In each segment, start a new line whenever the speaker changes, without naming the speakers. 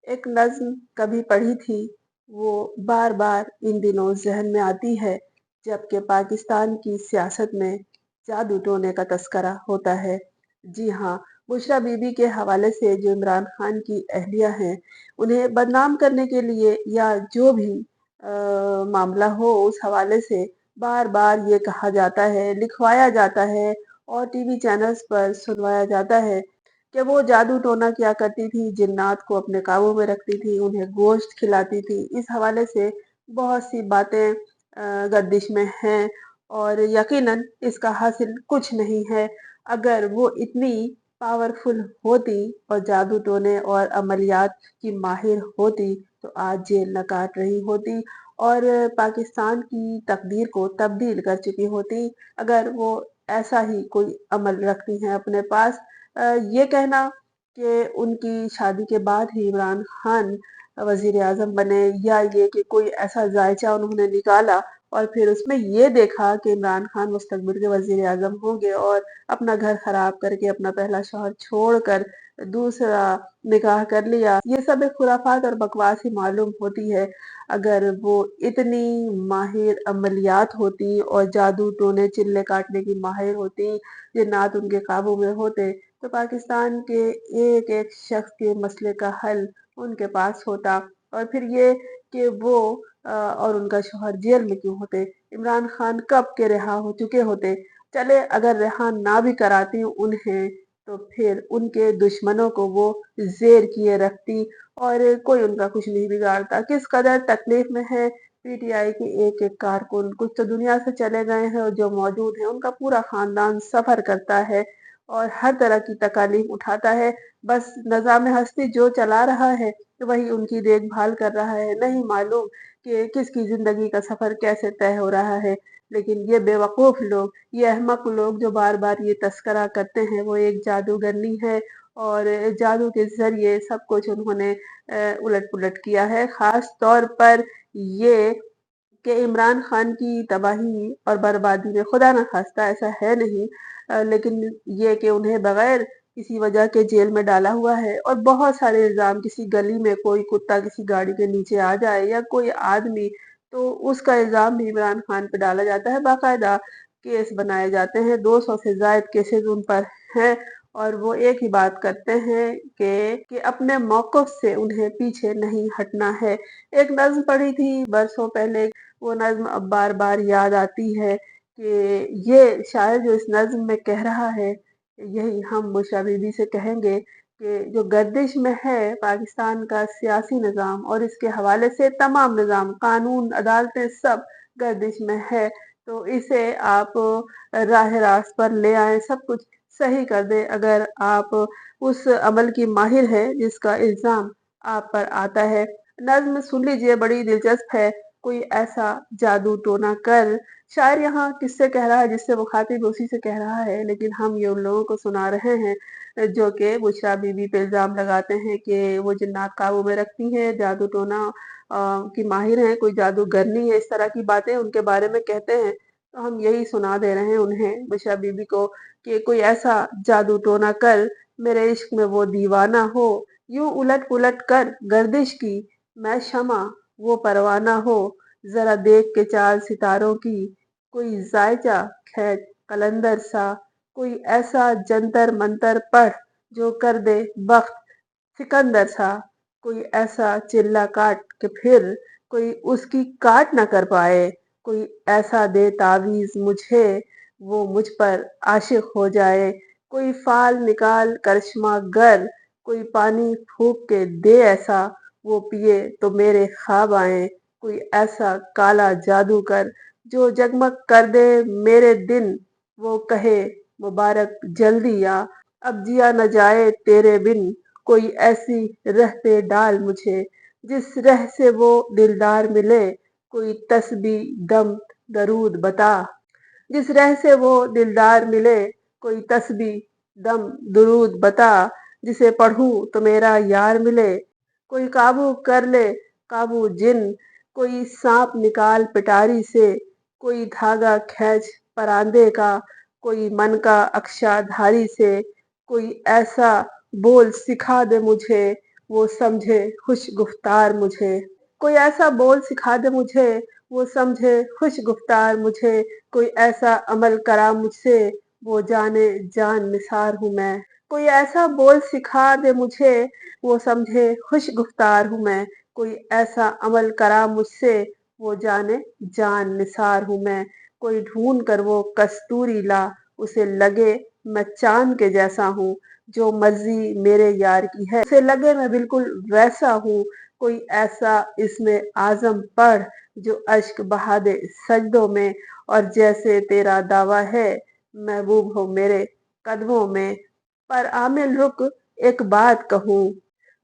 एक नज़्म कभी पढ़ी थी, वो बार-बार इन दिनों ज़हन में आती है, जबकि पाकिस्तान की सियासत में जादू-टोने का तस्करा होता है। जी हाँ, बुशरा बीबी के हवाले से जो इमरान खान की अहलिया हैं, उन्हें बदनाम करने के लिए या जो भी मामला हो उस हवाले से बार-बार ये कहा जाता है, लिखवाया जाता है और टीवी चैनल्स पर सुनवाया जाता है कि वो जादू टोना किया करती थी, जिन्नात को अपने काबू में रखती थी, उन्हें गोश्त खिलाती थी। इस हवाले से बहुत सी बातें गर्दिश में हैं और यकीनन इसका हासिल कुछ नहीं है। अगर वो इतनी पावरफुल होती और जादू टोने और अमलियात की माहिर होती, तो आज जेल न काट रही होती और पाकिस्तान की तकदीर को तब्दील कर चुकी होती। अगर वो ऐसा ही कोई अमल रखती हैं अपने पास, ये कहना कि उनकी शादी के बाद ही इमरान खान वजीर आजम बने या ये कि कोई ऐसा जायचा उन्होंने निकाला और फिर उसमें ये देखा कि इमरान खान मुस्तकबिल के वजीर आजम होंगे और अपना घर खराब करके अपना पहला शौहर छोड़कर दूसरा निकाह कर लिया, ये सब एक खुराफात और बकवास ही मालूम होती है। अगर वो इतनी माहिर अमलियात होती और जादू टोने चिल्ले काटने की माहिर होती, जिन्नात उनके काबू में होते, तो पाकिस्तान के एक एक शख्स के मसले का हल उनके पास होता। और फिर ये कि वो और उनका शौहर जेल में क्यों होते, इमरान खान कब के रिहा हो चुके होते। चले अगर रिहा ना भी कराती उन्हें, तो फिर उनके दुश्मनों को वो जेर किए रखती और कोई उनका कुछ नहीं बिगाड़ता। किस कदर तकलीफ में है पीटीआई के एक एक कारकुन, कुछ तो दुनिया से चले गए हैं और जो मौजूद हैं उनका पूरा खानदान सफर करता है और हर तरह की तकालीफ उठाता है। बस निज़ाम हस्ती जो चला रहा है, वही उनकी देखभाल कर रहा है। नहीं मालूम कि किसकी ज़िंदगी का सफ़र कैसे तय हो रहा है। लेकिन ये बेवकूफ़ लोग, ये अहमक लोग जो बार-बार ये तस्करा करते हैं, वो एक जादूगरनी है और जादू के ज़रिए सब कुछ उन्होंने उलट-पुलट किया है। ख़ास तौर पर ये कि इमरान खान की तबाही और बर्बादी में खुदा न खास्ता ऐसा है नहीं, लेकिन ये कि उन्हें बगैर किसी वजह के जेल में डाला हुआ है और बहुत सारे इल्ज़ाम, किसी गली में कोई कुत्ता किसी गाड़ी के नीचे आ जाए या कोई आदमी, तो उसका इल्ज़ाम भी इमरान खान पे डाला जाता है। बाकायदा केस बनाए जाते हैं, 200 से ज़ायद केसेस उन पर हैं और वो एक ही बात करते हैं कि अपने मौक़िफ़ से उन्हें पीछे नहीं हटना है। एक नज़्म पढ़ी थी बरसों पहले, वो नज़्म अब बार-बार याद आती है कि ये शायर जो इस नज़्म में कह रहा है, यही हम बुशरा बीबी से कहेंगे कि जो गर्दिश में है पाकिस्तान का सियासी निज़ाम और इसके हवाले से तमाम निज़ाम, कानून, अदालतें सब गर्दिश में है, तो इसे आप राह रास्त पर ले आएँ, सब कुछ सही कर दें। अगर आप उस अमल की माहिर हैं जिसका इल्ज़ाम आप पर आता है। नज़्म सुन लीजिए, बड़ी दिलचस्प है। कोई ऐसा जादू टोना कर, शायर यहाँ किससे कह रहा है, जिससे मुखातिब उसी से कह रहा है, लेकिन हम ये उन लोगों को सुना रहे हैं जो कि बुशरा बीबी पे इल्ज़ाम लगाते हैं कि वो जिन्नात काबू में रखती हैं, जादू टोना की माहिर हैं, कोई जादूगरनी है, इस तरह की बातें उनके बारे में कहते हैं। तो हम यही सुना दे रहे हैं उन्हें, बुशरा बीबी को, कि कोई ऐसा जादू टोना कर, मेरे इश्क में वो दीवाना हो, यूं उलट पुलट कर गर्दिश की, मैं शमा वो परवाना हो, जरा देख के चाल सितारों की, कोई जायचा खैर कलंदर सा, कोई ऐसा जंतर मंतर पढ़ जो कर दे बख्त सिकंदर सा, कोई ऐसा चिल्ला काट के फिर कोई उसकी काट न कर पाए, कोई ऐसा दे तावीज़ मुझे वो मुझ पर आशिक हो जाए, कोई फाल निकाल करिश्मा गर, कोई पानी फूंक के दे ऐसा वो पिए तो मेरे ख्वाब आए, कोई ऐसा काला जादू कर जो जगमग कर दे मेरे दिन, वो कहे मुबारक जल्दी आ, अब जिया न जाए तेरे बिन, कोई ऐसी राह पे डाल मुझे जिस राह से वो दिलदार मिले, कोई तस्बीह दम दरूद बता, जिस राह से वो दिलदार मिले, कोई तस्बीह दम दुरूद बता, जिसे पढ़ूं तो मेरा यार मिले, कोई काबू कर ले काबू जिन, कोई सांप निकाल पिटारी से, कोई धागा खींच परांदे का, कोई मन का अक्षाधारी से, कोई ऐसा बोल सिखा दे मुझे वो समझे खुश गुफ्तार मुझे। कोई ऐसा बोल सिखा दे मुझे, वो समझे खुश गुफ्तार मुझे। कोई ऐसा अमल करा मुझसे, वो जाने जान निसार हूँ मैं। कोई ऐसा बोल सिखा दे मुझे, वो समझे खुश गुफ्तार हूँ मैं। कोई ऐसा अमल करा मुझसे, वो जाने जान निसार हूँ मैं। कोई ढूंढ कर वो कस्तूरी ला, उसे लगे मैं चांद के जैसा हूँ। जो मर्जी मेरे यार की है, उसे लगे मैं बिल्कुल वैसा हूँ। कोई ऐसा इसमें आजम पढ़, जो अश्क बहा दे सजदों में। और जैसे तेरा दावा है, महबूब हो मेरे कदमों में। पर आमिल रुक एक बात कहूँ,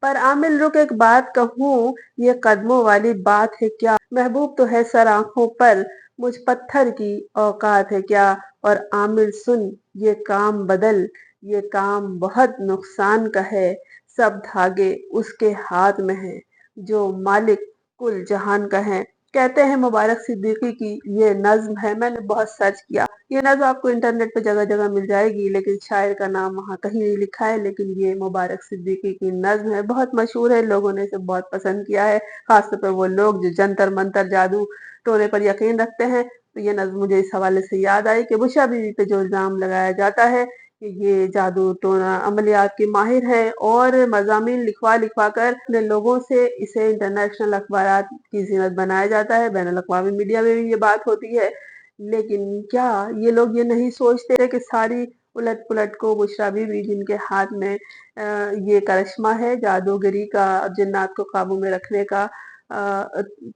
पर आमिल रुक एक बात कहूँ, ये कदमों वाली बात है क्या? महबूब तो है सर आंखों पर, मुझ पत्थर की औकात है क्या? और आमिल सुन ये काम बदल, ये काम बहुत नुकसान का है। सब धागे उसके हाथ में है, जो मालिक कुल जहान का है। कहते हैं मुबारक सिद्दीकी की ये नज्म है। मैंने बहुत सर्च किया, ये नज्म आपको इंटरनेट पे जगह जगह मिल जाएगी, लेकिन शायर का नाम वहाँ कहीं नहीं लिखा है। लेकिन ये मुबारक सिद्दीकी की नज्म है, बहुत मशहूर है, लोगों ने इसे बहुत पसंद किया है। खासतौर पर वो लोग जो जंतर मंतर जादू टोने पर यकीन रखते हैं। तो ये नज्म मुझे इस हवाले से याद आई कि बुशरा बीवी पे जो इल्जाम लगाया जाता है कि ये जादू टोना अमलियात की माहिर है, और मज़ामीन लिखवा लिखवा कर अपने लोगों से इसे इंटरनेशनल अखबारात की जीनत बनाया जाता है, बैनुल अक़वामी मीडिया में भी ये बात होती है। लेकिन क्या ये लोग ये नहीं सोचते कि सारी उलट पुलट को बुशरा बीवी, जिनके हाथ में ये करिश्मा है जादूगरी का, जिन्नात को काबू में रखने का,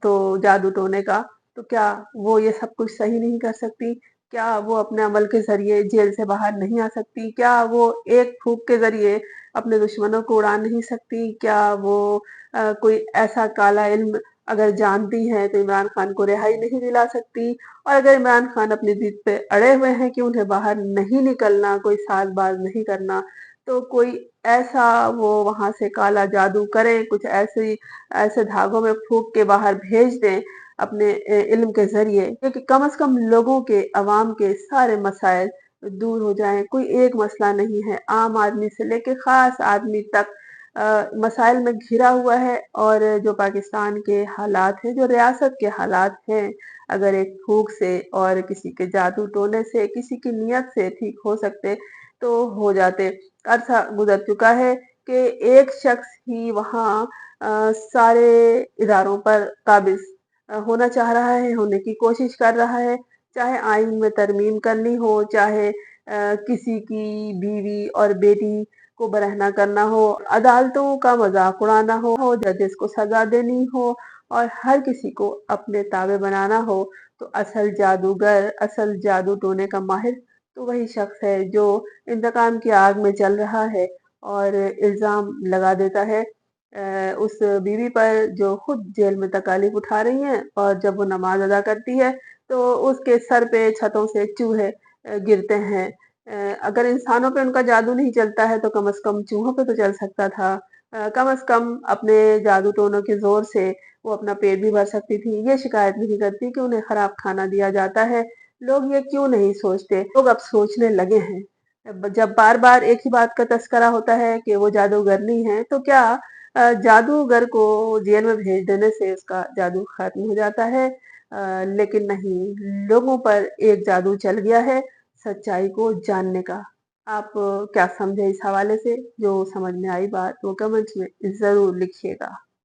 तो जादू टोने का, तो क्या वो ये सब कुछ सही नहीं कर सकती? क्या वो अपने अमल के जरिए जेल से बाहर नहीं आ सकती? क्या वो एक फूंक के जरिए अपने दुश्मनों को उड़ा नहीं सकती? क्या वो कोई ऐसा काला इल्म अगर जानती हैं तो इमरान खान को रिहाई नहीं दिला सकती? और अगर इमरान खान अपनी जिद पे अड़े हुए हैं कि उन्हें बाहर नहीं निकलना, कोई साजबाज नहीं करना, तो कोई ऐसा वो वहां से काला जादू करें, कुछ ऐसे ऐसे धागों में फूंक के बाहर भेज दें अपने इल्म के जरिए, क्योंकि कम से कम लोगों के, अवाम के सारे मसाइल दूर हो जाएं। कोई एक मसला नहीं है, आम आदमी से लेके खास आदमी तक मसाइल में घिरा हुआ है। और जो पाकिस्तान के हालात हैं, जो रियासत के हालात हैं, अगर एक फूंक से और किसी के जादू टोने से, किसी की नियत से ठीक हो सकते तो हो जाते। अरसा गुजर चुका है कि एक शख्स ही वहाँ सारे इदारों पर काबिज होना चाह रहा है, होने की कोशिश कर रहा है। चाहे आइन में तरमीम करनी हो, चाहे किसी की बीवी और बेटी को बरहना करना हो, अदालतों का मजाक उड़ाना हो, जजेस को सजा देनी हो, और हर किसी को अपने ताबे बनाना हो, तो असल जादूगर, असल जादू टोने का माहिर तो वही शख्स है जो इंतकाम की आग में जल रहा है और इल्जाम लगा देता है उस बीवी पर जो खुद जेल में तकालीफ उठा रही है। और जब वो नमाज अदा करती है तो उसके सर पे छतों से चूहे गिरते हैं। अगर इंसानों पे उनका जादू नहीं चलता है तो कम से कम चूहों पे तो चल सकता था। कम से कम अपने जादू टोनों के जोर से वो अपना पेट भी भर सकती थी, ये शिकायत नहीं करती कि उन्हें खराब खाना दिया जाता है। लोग ये क्यों नहीं सोचते? लोग अब सोचने लगे हैं। जब बार बार एक ही बात का तस्करा होता है कि वो जादूगरनी है, तो क्या जादूगर को जेल में भेज देने से उसका जादू खत्म हो जाता है? लेकिन नहीं, लोगों पर एक जादू चल गया है सच्चाई को जानने का। आप क्या समझे इस हवाले से? जो समझ में आई बात वो कमेंट्स में जरूर लिखिएगा।